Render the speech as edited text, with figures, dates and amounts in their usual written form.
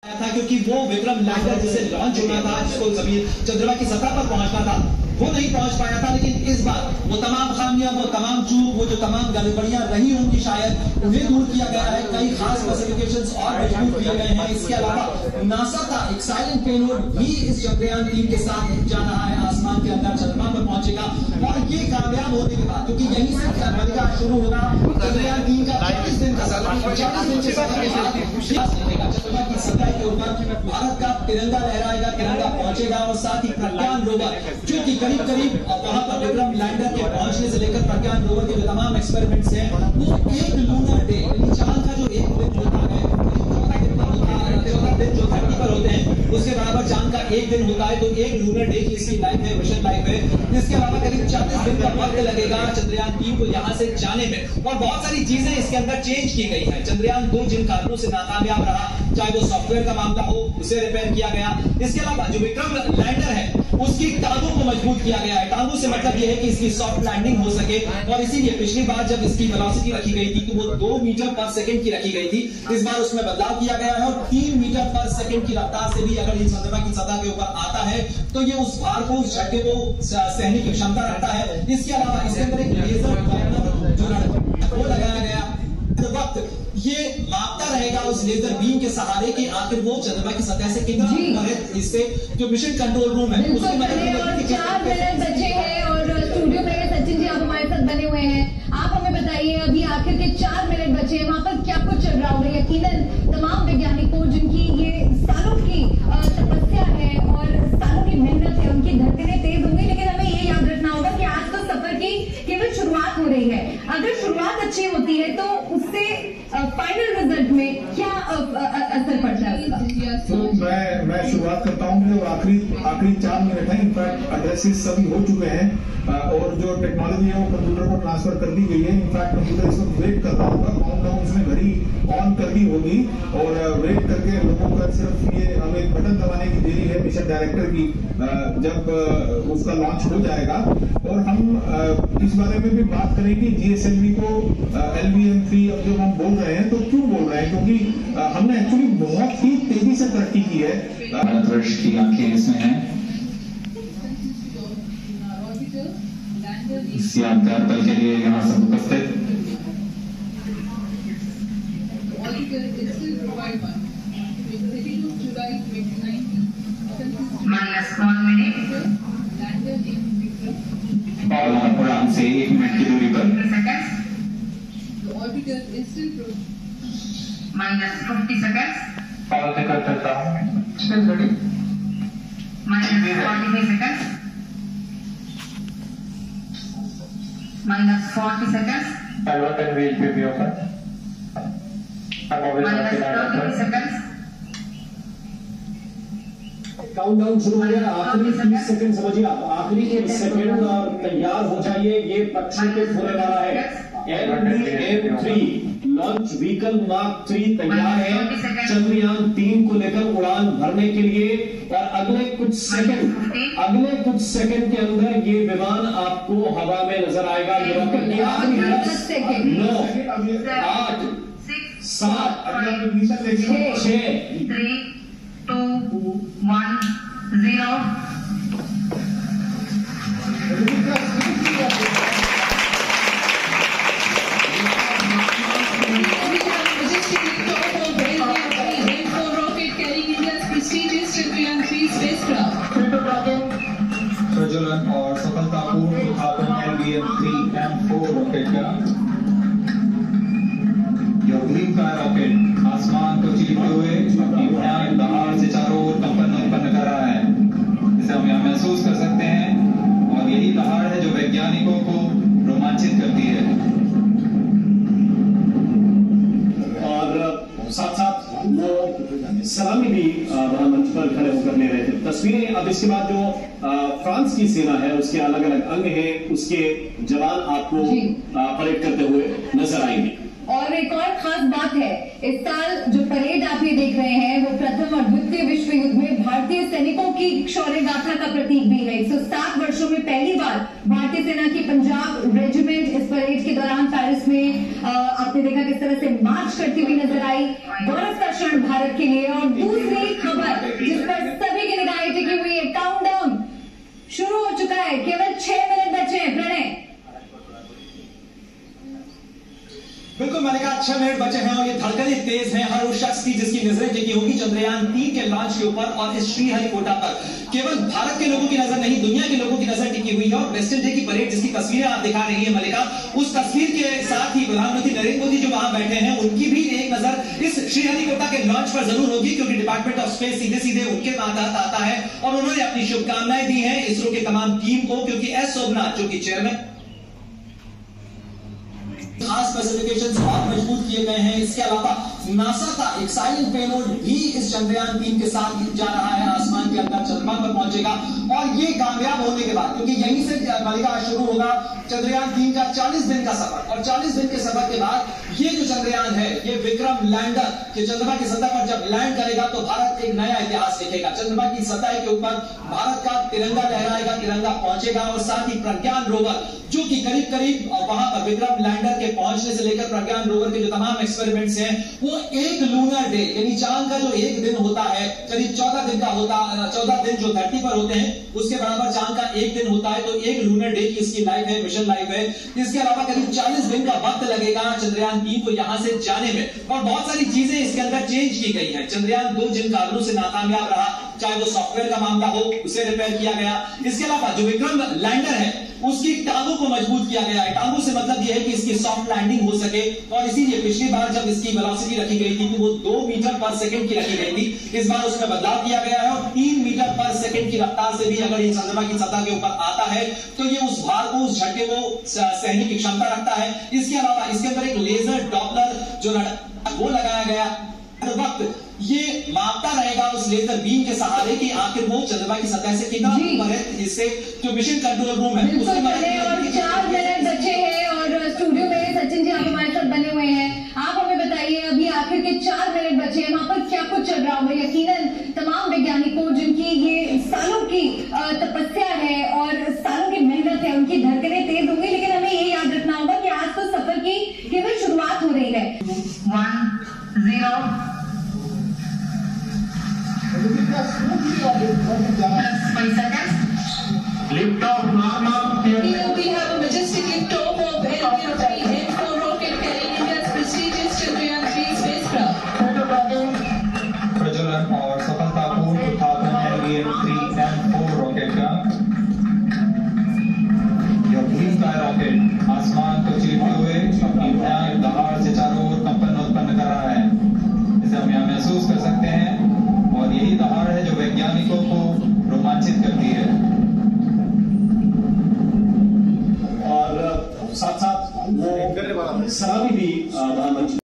था क्योंकि वो विक्रम लैंडर जिसे लॉन्च होना था, जिसको जमीन चंद्रमा की सतह पर पहुंचना था, वो नहीं पहुंच पाया था। लेकिन इस बार वो तमाम खामियां, वो तमाम चूक, वो जो तमाम गड़बड़ियां रही होंगी शायद, उन्हें दूर किया गया है। कई खास स्पेसिफिकेशंस और मजबूत किए गए हैं। इसके अलावा नासा का एक साइलेंट पेलोड भी इस चंद्रयान 3 के साथ जा रहा है, आसमान के अंदर चंद्रमा पर पहुंचेगा। और ये कामयाब होने के बाद, क्योंकि यहीं से अमेरिका शुरू होगा, चंद्रयान 3 का 40 दिन का सफर, 40 दिन के सफर के बाद चंद्रमा की सतह के ऊपर भारत का तिरंगा लहराएगा, तिरंगा पहुंचेगा। और साथ ही प्रज्ञान रोवर, जो कि करीब वहां पर विक्रम लैंडर के पहुंचने से लेकर प्रज्ञान रोवर के जो तमाम एक्सपेरिमेंट्स हैं, वो एक लूनर डे, चांद का जो एक दिन होता है, 14 दिन जो धरती पर होते हैं, उसके बराबर चांद का एक दिन होता है। तो एक लूनर डे की इसकी लाइफ है, मिशन लाइफ है। इसके अलावा करीब 40 दिन का वक्त लगेगा चंद्रयान 3 को यहां से जाने में। और बहुत सारी चीजें इसके अंदर चेंज की गई है। चंद्रयान 2 जिन कारणों से नाकामयाब रहा, चाहे वो सॉफ्टवेयर का मामला हो, उसे रिपेयर किया गया। इसके अलावा जो विक्रम लैंडर है, उसकी टांगों को मजबूत किया गया है। टांगों से मतलब यह है कि इसकी सॉफ्ट लैंडिंग हो सके। और इसीलिए पिछली बार जब इसकी वेलोसिटी रखी गई थी, तो वो 2 मीटर पर सेकंड की रखी गई थी। इस बार उसमें बदलाव किया गया है और 3 मीटर पर सेकंड की रफ्तार से भी अगर ये चंद्रमा की सतह के ऊपर आता है, तो ये उस भार को, उस झटके को सहने की क्षमता रखता है। इसके अलावा इसके अंदर एक लेजर जो लगाया गया, तो वक्त ये मापता रहेगा उस लेजर बीम के सहारे कि आखिर वो चंद्रमा की सतह से कितना दूर है। इससे जो मिशन कंट्रोल रूम है, उसकी मदद 4 मिनट बचे हैं और स्टूडियो में सचिन जी आप हमारे साथ बने हुए हैं। आप हमें बताइए, अभी आखिर के 4 मिनट बचे हैं, वहां पर क्या कुछ चल रहा होगा। यकीनन तमाम वैज्ञानिकों जिनकी ये सालों की तपस्या है और सालों की मेहनत है, उनकी धड़कनें तेज होंगी। लेकिन हमें ये याद रखना होगा कि आज तो सफर की केवल शुरुआत हो रही है। अगर शुरुआत अच्छी होती है तो उससे फाइनल रिजल्ट में क्या असर पड़ता है उसका? तो मैं शुरुआत करता हूँ। और आखिरी 4 मिनट है। इनफैक्ट एड्रेसेस सभी हो चुके हैं और जो टेक्नोलॉजी है वो कंप्यूटर को ट्रांसफर कर दी गई है। इनफैक्ट कंप्यूटर इस वक्त वेट कर रहा होगा, काउंटडाउन उसने घड़ी ऑन कर दी होगी और वेट करके लोगों का सिर्फ ये हमें एक बटन दबाने की देरी है मिशन डायरेक्टर की, जब उसका लॉन्च हो जाएगा। और हम इस बारे में भी बात करेंगे GSLV को LVM-3 अब जो हम बोल रहे हैं, तो क्यों बोल रहे हैं, क्योंकि हमने एक्चुअली बहुत ही तेजी से तरक्की की है। भारतवर्ष की आंखें इसमें हैं। इस यादगार पल के लिए यहाँ सब उपस्थित उड़ान से 1 मिनट की दूरी पर -50 seconds. पावर टिकट करता हूँ। -45 seconds. -40 seconds. Pilot and wheel पे भी होगा। -33 seconds. काउंटडाउन शुरू हो गया। आखिरी 30 सेकंड समझिए आप, आखिरी 30 सेकंड और तैयार हो जाइए। ये प्रक्षेपित होने वाला है। LVM-3 लॉन्च व्हीकल मार्क 3 तैयार है चंद्रयान 3 को लेकर उड़ान भरने के लिए। और अगले कुछ सेकंड के अंदर ये विमान आपको हवा में नजर आएगा। रॉकेट की आखिरी 10, 9, 8, 7, 6, 3, 2, 1, 0. प्रज्वलन और सफलतापूर्ण उत्थापन LVM-3M4 रॉकेट का। यह भीमकाय रॉकेट आसमान को चीरते हुए अपनी भयानक दहाड़ से चारों ओर कंपन उत्पन्न कर रहा है। इसे हम यहाँ महसूस कर सकते हैं और यही दहाड़ है जो वैज्ञानिकों को रोमांचित करती है। और साथ साथ वो सलामी भी वहां मंच पर खड़े होकर ले रहे थे तस्वीरें। अब इसके बाद जो फ्रांस की सेना है, उसके अलग अलग अंग हैं, उसके जवान आपको परेड करते हुए नजर आएंगे। और एक और खास बात है, इस साल जो परेड आप ये देख रहे हैं वो प्रथम और द्वितीय विश्व युद्ध में भारतीय सैनिकों की शौर्य गाथा का प्रतीक भी है। 107 वर्षों में पहली बार भारतीय सेना की पंजाब रेजिमेंट इस परेड के दौरान पेरिस में आपने देखा किस तरह से मार्च करती हुई नजर आई। गौरव का क्षण भारत के लिए। और दूसरी खबर जिस पर सभी की निगाहें टिकी हुई है, काउंटडाउन शुरू हो चुका है, केवल 6 मिनट बचे हैं। प्रणय, बिल्कुल मलिका, 6 मिनट बचे हैं और ये धड़कनें तेज हैं हर उस शख्स की जिसकी नजरें टिकी होगी चंद्रयान 3 के लॉन्च के ऊपर और इस श्रीहरिकोटा पर। केवल भारत के लोगों की नजर नहीं, दुनिया के लोगों की नजर टिकी हुई है। और वेस्टर्न डे की परेड जिसकी तस्वीरें आप दिखा रही है मलिका, उस तस्वीर के साथ ही प्रधानमंत्री नरेंद्र मोदी जो वहां बैठे हैं उनकी भी एक नजर इस श्रीहरिकोटा के लॉन्च पर जरूर होगी, क्योंकि डिपार्टमेंट ऑफ स्पेस सीधे सीधे उनके मातहत आता है और उन्होंने अपनी शुभकामनाएं दी हैं इसरो के तमाम टीम को, क्योंकि एस सोमनाथ जो कि चेयरमैन खास स्पेसिफिकेशंस बहुत मजबूत किए गए हैं। इसके अलावा नासा का एक साइलेंट पेलोड भी इस चंद्रयान 3 के साथ जा रहा है, आसमान के अंदर चंद्रमा पर पहुंचेगा। और ये कामयाब होने के बाद, क्योंकि यहीं से मलिका शुरू होगा चंद्रयान 3 का 40 दिन का सफर, और 40 दिन के सफर के बाद ये जो चंद्रयान है, ये विक्रम लैंडर के चंद्रमा की सतह पर जब लैंड करेगा तो भारत एक नया इतिहास लिखेगा। चंद्रमा की सतह के ऊपर भारत का तिरंगा लहराएगा, तिरंगा पहुंचेगा। और साथ ही प्रज्ञान रोवर जो कि करीब करीब वहां पर विक्रम लैंडर के पहुंचने से लेकर प्रज्ञान रोवर के जो तमाम एक्सपेरिमेंट्स हैं, वो एक लूनर डे यानी चांद का जो एक दिन होता है, करीब 14 दिन का होता, 14 दिन जो धरती पर होते हैं उसके बराबर चांद का एक दिन होता है। तो एक लूनर डे की इसकी लाइफ है, मिशन लाइफ है। इसके अलावा करीब 40 दिन का वक्त लगेगा चंद्रयान 3 को यहां से जाने में। और बहुत सारी चीजें इसके अंदर चेंज की गई है। चंद्रयान 2 जिन कारणों से नाकामयाब रहा, चाहे वो सॉफ्टवेयर का मामला हो, उसे रिपेयर किया गया। इसके अलावा जो विक्रम लैंडर है उसकी टांगों को मजबूत किया गया है। टांगों से मतलब यह है कि इसकी सॉफ्ट लैंडिंग हो सके, और इसीलिए पिछली बार जब इसकी वेलोसिटी रखी गई थी तो वो 2 मीटर पर सेकंड की रखी गई थी। इस बार उसमें बदलाव किया गया है और 3 मीटर पर सेकंड की रफ्तार से भी अगर ये चंद्रमा की सतह के ऊपर आता है तो ये उस भार को, उस झटके को सहने की क्षमता रखता है। इसके अलावा इसके अंदर एक लेजर डॉपलर जो वो लगाया गया, हर वक्त ये मापता रहेगा उस लेजर बीम के सहारे कि आखिर वो चंद्रमा की सतह से कितना ऊपर है। इससे जो मिशन कंट्रोल रूम है बिल्कुल चले और 4 मिनट बचे हैं और स्टूडियो में सचिन जी आप हमारे साथ बने हुए हैं। आप हमें बताइए अभी आखिर के 4 मिनट बचे हैं, वहां पर क्या कुछ चल रहा होगा। यकीनन तमाम वैज्ञानिकों जिनकी ये सालों की तपस्या है और सालों की मेहनत है, उनकी धड़कनें तेज होंगी, लेकिन हमें ये याद रखना होगा कि आज तो सफर की केवल शुरुआत हो रही है। 1 0 5 seconds. Lift off Here we have a majestic liftoff of LM-3M4 rocket carrying India's prestigious Chandrayaan 3 spacecraft. प्रज्वलन और सफलतापूर्ण उत्थापन LM-3M4 रॉकेट का। यह ब्लू स्काई रॉकेट आसमान को चीरते हुए अपनी भयानक दहाड़ से चारों ओर कंपन उत्पन्न कर रहा है। इसे हम यहाँ महसूस कर सकते हैं और यही दहाड़ है जो वैज्ञानिकों को रोमांचित करती है। और साथ साथ वो सलामी भी प्रधानमंत्री